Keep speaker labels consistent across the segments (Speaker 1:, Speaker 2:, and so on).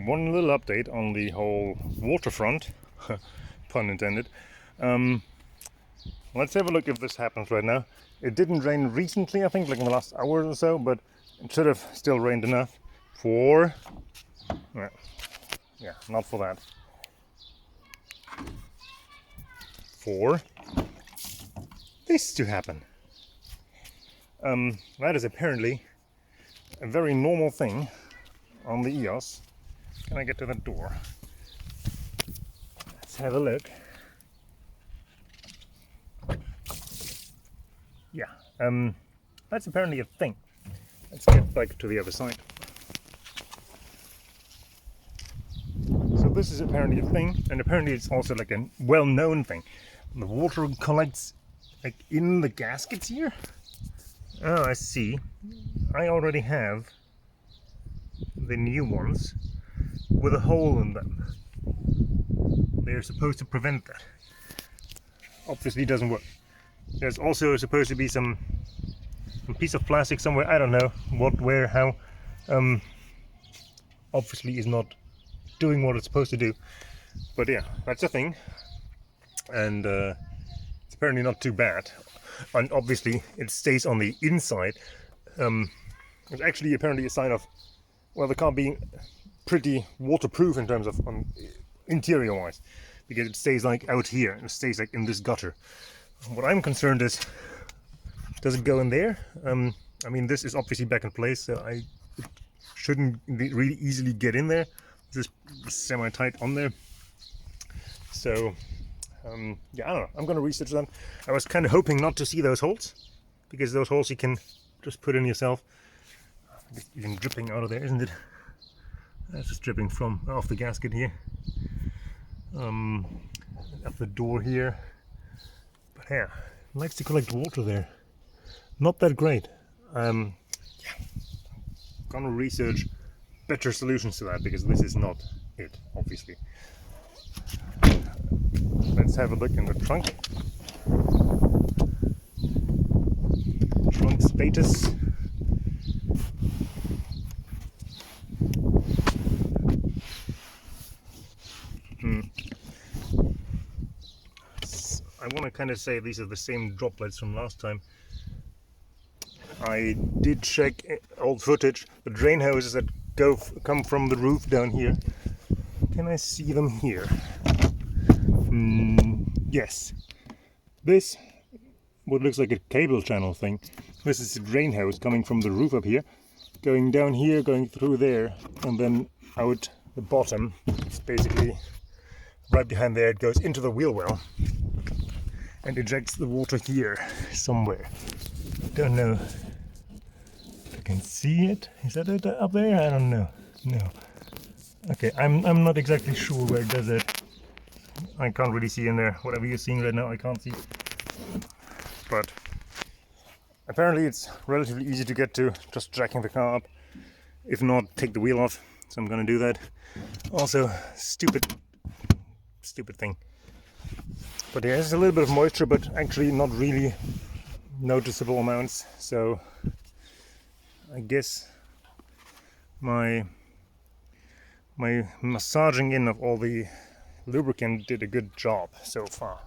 Speaker 1: one little update on the whole Waterfront, pun intended. Let's have a look if this happens right now. It didn't rain recently, I think, like in the last hour or so, but it should have still rained enough for... yeah, not for that. For this to happen. That is apparently a very normal thing on the Eos. Can I get to that door? Let's have a look. Yeah, that's apparently a thing. Let's get back to the other side. So this is apparently a thing, and apparently it's also like a well-known thing. The water collects like in the gaskets here. Oh, I see. I already have the new ones with a hole in them. They're supposed to prevent that. Obviously it doesn't work. There's also supposed to be some piece of plastic somewhere, I don't know what, where, how. Obviously is not doing what it's supposed to do. But yeah, that's a thing. And it's apparently not too bad. And obviously it stays on the inside. It's actually apparently a sign of, well, the car being pretty waterproof in terms of interior wise, because it stays like out here, it stays like in this gutter. What I'm concerned is, does it go in there? I mean, this is obviously back in place, so it shouldn't really easily get in there. This is semi-tight on there. So yeah, I don't know. I'm going to research them. I was kind of hoping not to see those holes, because those holes you can just put in yourself. It's even dripping out of there, isn't it? That's just dripping from off the gasket here. Up the door here. But yeah, it likes to collect water there. Not that great. Yeah, gonna research better solutions to that, because this is not it, obviously. Let's have a look in the trunk. Trunk status. I want to kind of say these are the same droplets from last time. I did check old footage. The drain hoses that come from the roof down here. Can I see them here? Yes. This, what looks like a cable channel thing. This is a drain hose coming from the roof up here, going down here, going through there, and then out the bottom. It's basically right behind there. It goes into the wheel well and ejects the water here somewhere. Don't know if I can see it. Is that it up there? I don't know. No. Okay, I'm not exactly sure where it does it. I can't really see in there. Whatever you're seeing right now, I can't see. But apparently it's relatively easy to get to, just jacking the car up. If not, take the wheel off. So I'm gonna do that. Also, stupid thing. But yeah, there's a little bit of moisture, but actually not really noticeable amounts. So I guess my massaging in of all the lubricant did a good job so far.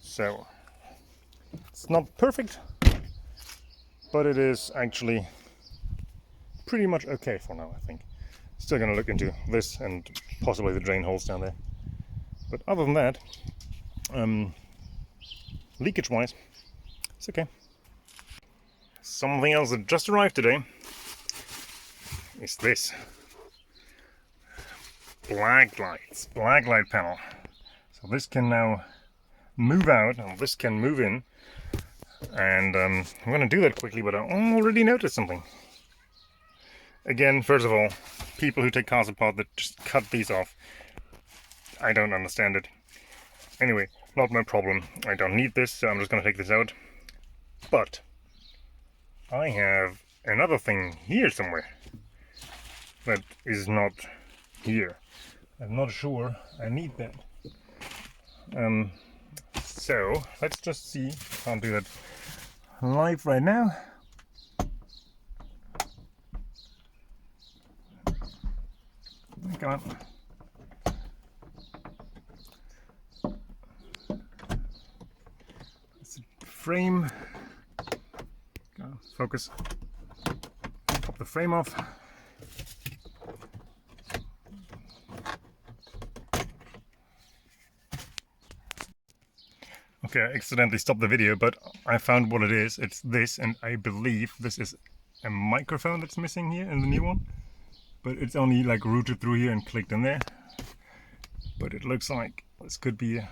Speaker 1: So it's not perfect, but it is actually pretty much okay for now, I think. Still gonna look into this and possibly the drain holes down there. But other than that, leakage wise, it's okay. Something else that just arrived today is this. Black light panel. So this can now move out and this can move in. And I'm going to do that quickly, but I already noticed something. Again, first of all, people who take cars apart that just cut these off, I don't understand it. Anyway, not my problem. I don't need this, so I'm just going to take this out. But I have another thing here somewhere that is not here. I'm not sure I need that. So let's just see. Can't do that live right now. Come on. Frame. Go on, focus. Pop the frame off. Okay, I accidentally stopped the video, but I found what it is. It's this, and I believe this is a microphone that's missing here in the new one. But it's only like routed through here and clicked in there. But it looks like this could be a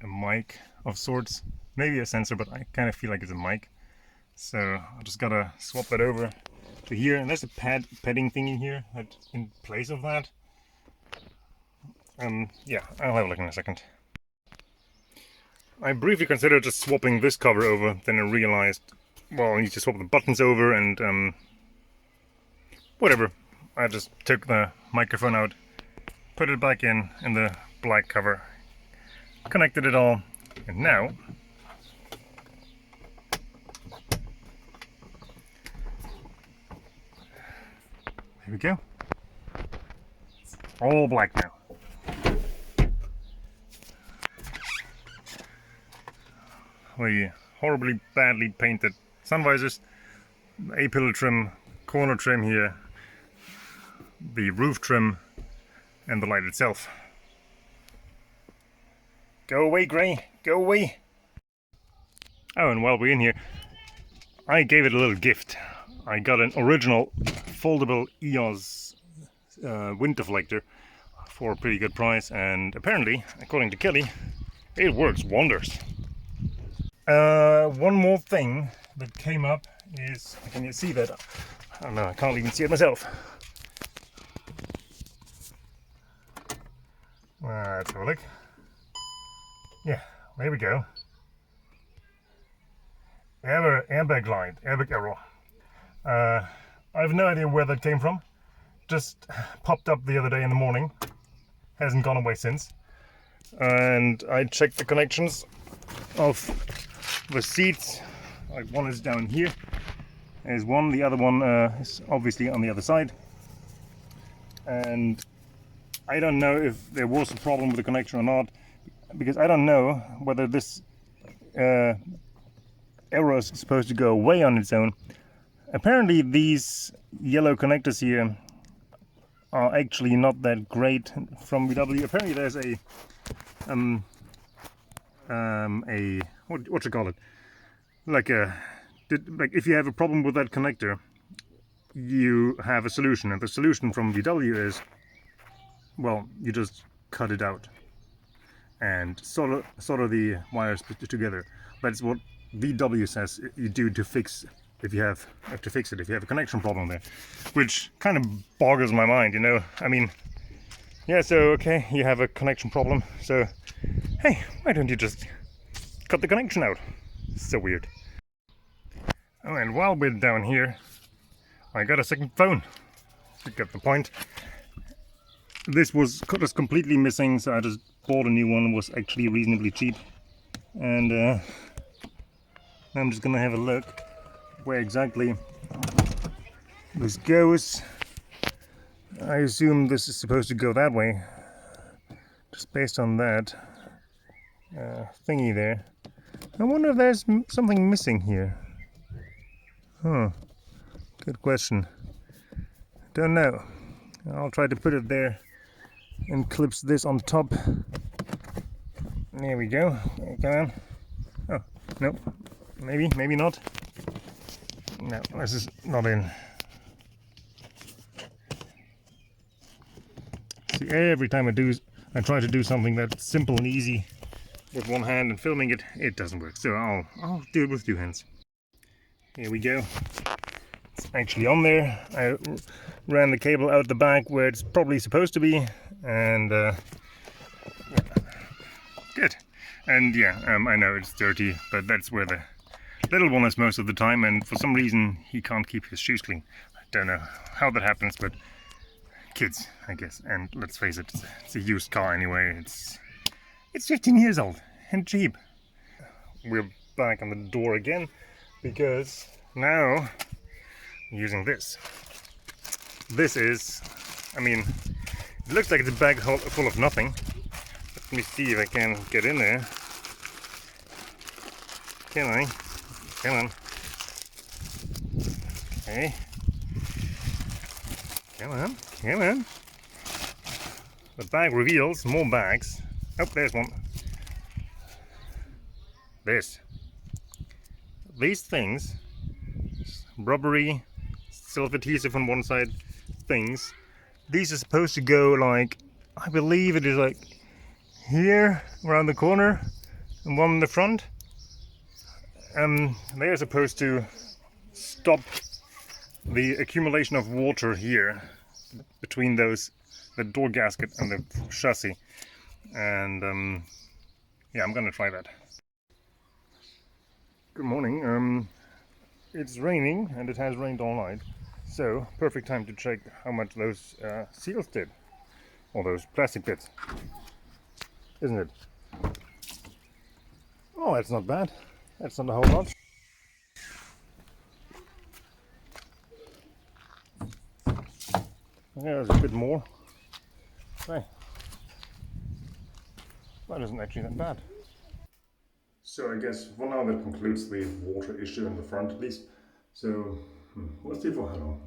Speaker 1: mic of sorts. Maybe a sensor, but I kind of feel like it's a mic. So I just gotta swap that over to here. And there's a padding thingy here in place of that. Yeah, I'll have a look in a second. I briefly considered just swapping this cover over, then I realized, well, I need to swap the buttons over and whatever. I just took the microphone out, put it back in the black cover, connected it all, and now here we go. It's all black now. The horribly badly painted sun visors, A-pillar trim, corner trim here, the roof trim, and the light itself. Go away, grey, go away! Oh, and while we're in here, I gave it a little gift. I got an original foldable Eos wind deflector for a pretty good price, and apparently, according to Kelly, it works wonders. One more thing that came up is, can you see that? I don't know, I can't even see it myself. Let's have a look. Yeah, there we go. Airbag light, airbag error. I have no idea where that came from. Just popped up the other day in the morning. Hasn't gone away since. And I checked the connections of the seats. Like one is down here. There's one, the other one is obviously on the other side. And I don't know if there was a problem with the connection or not, because I don't know whether this error is supposed to go away on its own. Apparently these yellow connectors here are actually not that great from VW. Apparently there's a what you call it, like if you have a problem with that connector, you have a solution, and the solution from VW is, well, you just cut it out and solder the wires together. That's what VW says you do to fix, if you have a connection problem there, which kind of boggles my mind, you know. I mean, yeah, so okay, you have a connection problem, so hey, why don't you just cut the connection out? It's so weird. Oh, and while we're down here, I got a second phone. You get the point. This was just completely missing, so I just bought a new one. It was actually reasonably cheap, and I'm just gonna have a look where exactly this goes. I assume this is supposed to go that way, just based on that thingy there. I wonder if there's something missing here. Huh, good question. Don't know. I'll try to put it there and clips this on top. There we go. Come on. Oh, no. Maybe not. No, this is not in. See, every time I try to do something that's simple and easy with one hand and filming it, it doesn't work. So I'll do it with two hands. Here we go. It's actually on there. I ran the cable out the back where it's probably supposed to be, and yeah. Good. And yeah, I know it's dirty, but that's where the little one is most of the time, and for some reason he can't keep his shoes clean. I don't know how that happens, but kids, I guess. And let's face it, it's a used car anyway. It's 15 years old and cheap. We're back on the door again, because now I'm using this. This is I mean, it looks like it's a bag full of nothing. Let me see if I can get in there. Can I? Come on. Okay. Come on, come on. The bag reveals more bags. Oh, there's one. These things, rubbery, self-adhesive on one side things, these are supposed to go like, I believe it is like here around the corner and one in the front. They are supposed to stop the accumulation of water here between those, the door gasket and the chassis. And yeah, I'm gonna try that. Good morning. It's raining and it has rained all night, so perfect time to check how much those seals did, or those plastic bits, isn't it? Oh, that's not bad. That's not a whole lot. Yeah, there's a bit more. Okay. That isn't actually that bad. So I guess for now that concludes the water issue in the front at least. So we'll see for how long.